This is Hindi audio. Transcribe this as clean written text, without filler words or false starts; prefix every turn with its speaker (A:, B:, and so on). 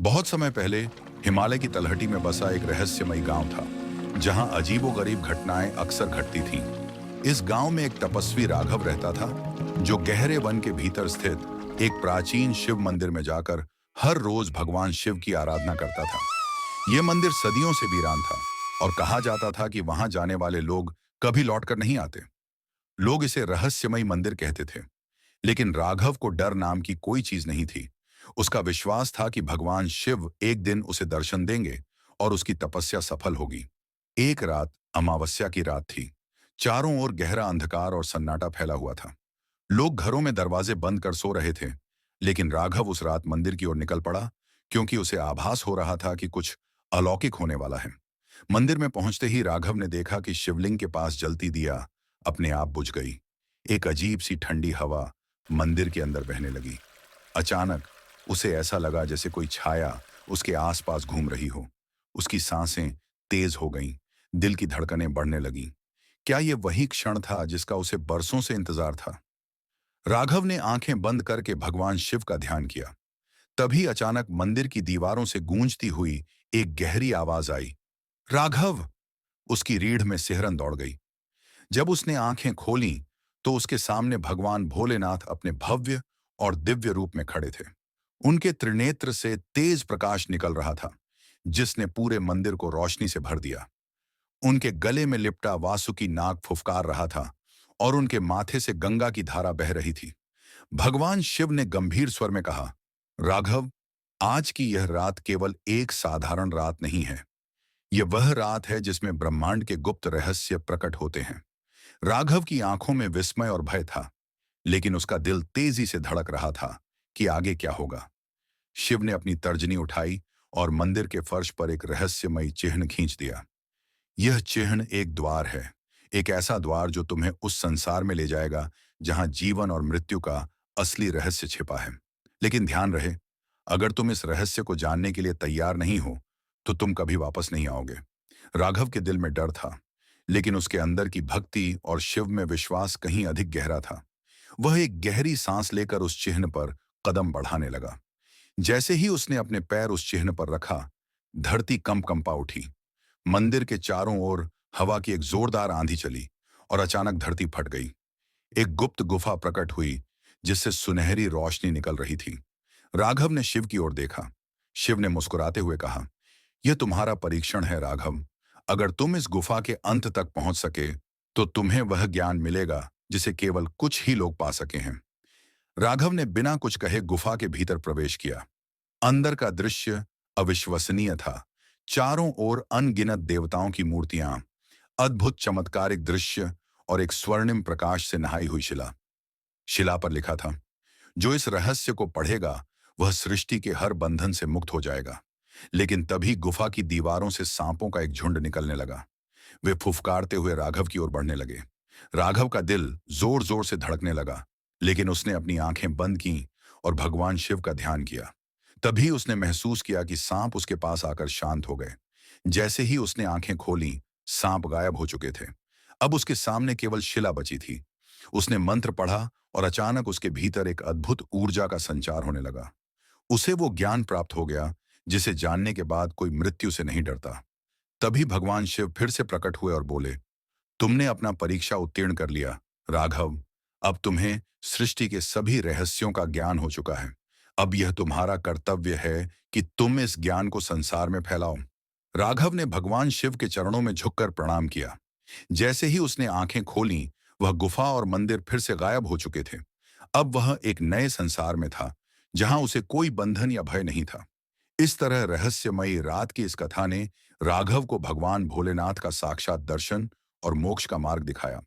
A: बहुत समय पहले हिमालय की तलहटी में बसा एक रहस्यमयी गांव था, जहां अजीबोगरीब घटनाएं अक्सर घटती थीं। इस गांव में एक तपस्वी राघव रहता था, जो गहरे वन के भीतर स्थित एक प्राचीन शिव मंदिर में जाकर हर रोज भगवान शिव की आराधना करता था। यह मंदिर सदियों से वीरान था और कहा जाता था कि वहां जाने वाले लोग कभी लौटकर नहीं आते। लोग इसे रहस्यमयी मंदिर कहते थे, लेकिन राघव को डर नाम की कोई चीज नहीं थी। उसका विश्वास था कि भगवान शिव एक दिन उसे दर्शन देंगे और उसकी तपस्या सफल होगी। एक रात, अमावस्या की रात थी। चारों ओर गहरा अंधकार और सन्नाटा फैला हुआ था। लोग घरों में दरवाजे बंद कर सो रहे थे, लेकिन राघव उस रात मंदिर की ओर निकल पड़ा, क्योंकि उसे आभास हो रहा था कि कुछ अलौकिक होने वाला है। मंदिर में पहुंचते ही राघव ने देखा कि शिवलिंग के पास जलती दिया अपने आप बुझ गई। एक अजीब सी ठंडी हवा मंदिर के अंदर बहने लगी। अचानक उसे ऐसा लगा जैसे कोई छाया उसके आसपास घूम रही हो। उसकी सांसें तेज हो गईं, दिल की धड़कनें बढ़ने लगीं। क्या ये वही क्षण था जिसका उसे बरसों से इंतजार था? राघव ने आंखें बंद करके भगवान शिव का ध्यान किया। तभी अचानक मंदिर की दीवारों से गूंजती हुई एक गहरी आवाज आई, राघव! उसकी रीढ़ में सिहरन दौड़ गई। जब उसने आंखें खोलीं, तो उसके सामने भगवान भोलेनाथ अपने भव्य और दिव्य रूप में खड़े थे। उनके त्रिनेत्र से तेज प्रकाश निकल रहा था, जिसने पूरे मंदिर को रोशनी से भर दिया। उनके गले में लिपटा वासुकी नाग फुफकार रहा था और उनके माथे से गंगा की धारा बह रही थी। भगवान शिव ने गंभीर स्वर में कहा, राघव, आज की यह रात केवल एक साधारण रात नहीं है। यह वह रात है जिसमें ब्रह्मांड के गुप्त रहस्य प्रकट होते हैं। राघव की आंखों में विस्मय और भय था, लेकिन उसका दिल तेजी से धड़क रहा था कि आगे क्या होगा। शिव ने अपनी तर्जनी उठाई और मंदिर के फर्श पर एक रहस्यमयी चिन्ह खींच दिया। यह चिन्ह एक द्वार है, एक ऐसा द्वार जो तुम्हें उस संसार में ले जाएगा जहां जीवन और मृत्यु का असली रहस्य छिपा है। लेकिन ध्यान रहे, अगर तुम इस रहस्य को जानने के लिए तैयार नहीं हो, तो तुम कभी वापस नहीं आओगे। राघव के दिल में डर था, लेकिन उसके अंदर की भक्ति और शिव में विश्वास कहीं अधिक गहरा था। वह एक गहरी सांस लेकर उस चिन्ह पर कदम बढ़ाने लगा। जैसे ही उसने अपने पैर उस चिन्ह पर रखा, धरती कंपा उठी। मंदिर के चारों ओर हवा की एक जोरदार आंधी चली और अचानक धरती फट गई। एक गुप्त गुफा प्रकट हुई, जिससे सुनहरी रोशनी निकल रही थी। राघव ने शिव की ओर देखा। शिव ने मुस्कुराते हुए कहा, यह तुम्हारा परीक्षण है राघव। अगर तुम इस गुफा के अंत तक पहुंच सके, तो तुम्हें वह ज्ञान मिलेगा जिसे केवल कुछ ही लोग पा सके हैं। राघव ने बिना कुछ कहे गुफा के भीतर प्रवेश किया। अंदर का दृश्य अविश्वसनीय था। चारों ओर अनगिनत देवताओं की मूर्तियां, अद्भुत चमत्कारिक दृश्य और एक स्वर्णिम प्रकाश से नहाई हुई शिला। शिला पर लिखा था, जो इस रहस्य को पढ़ेगा वह सृष्टि के हर बंधन से मुक्त हो जाएगा। लेकिन तभी गुफा की दीवारों से सांपों का एक झुंड निकलने लगा। वे फुफकारते हुए राघव की ओर बढ़ने लगे। राघव का दिल जोर जोर से धड़कने लगा, लेकिन उसने अपनी आंखें बंद की और भगवान शिव का ध्यान किया। तभी उसने महसूस किया कि सांप उसके पास आकर शांत हो गए। जैसे ही उसने आंखें खोलीं, सांप गायब हो चुके थे। अब उसके सामने केवल शिला बची थी। उसने मंत्र पढ़ा और अचानक उसके भीतर एक अद्भुत ऊर्जा का संचार होने लगा। उसे वो ज्ञान प्राप्त हो गया जिसे जानने के बाद कोई मृत्यु से नहीं डरता। तभी भगवान शिव फिर से प्रकट हुए और बोले, तुमने अपना परीक्षा उत्तीर्ण कर लिया राघव। अब तुम्हें सृष्टि के सभी रहस्यों का ज्ञान हो चुका है। अब यह तुम्हारा कर्तव्य है कि तुम इस ज्ञान को संसार में फैलाओ। राघव ने भगवान शिव के चरणों में झुककर प्रणाम किया। जैसे ही उसने आंखें खोलीं, वह गुफा और मंदिर फिर से गायब हो चुके थे। अब वह एक नए संसार में था, जहां उसे कोई बंधन या भय नहीं था। इस तरह रहस्यमयी रात की इस कथा ने राघव को भगवान भोलेनाथ का साक्षात दर्शन और मोक्ष का मार्ग दिखाया।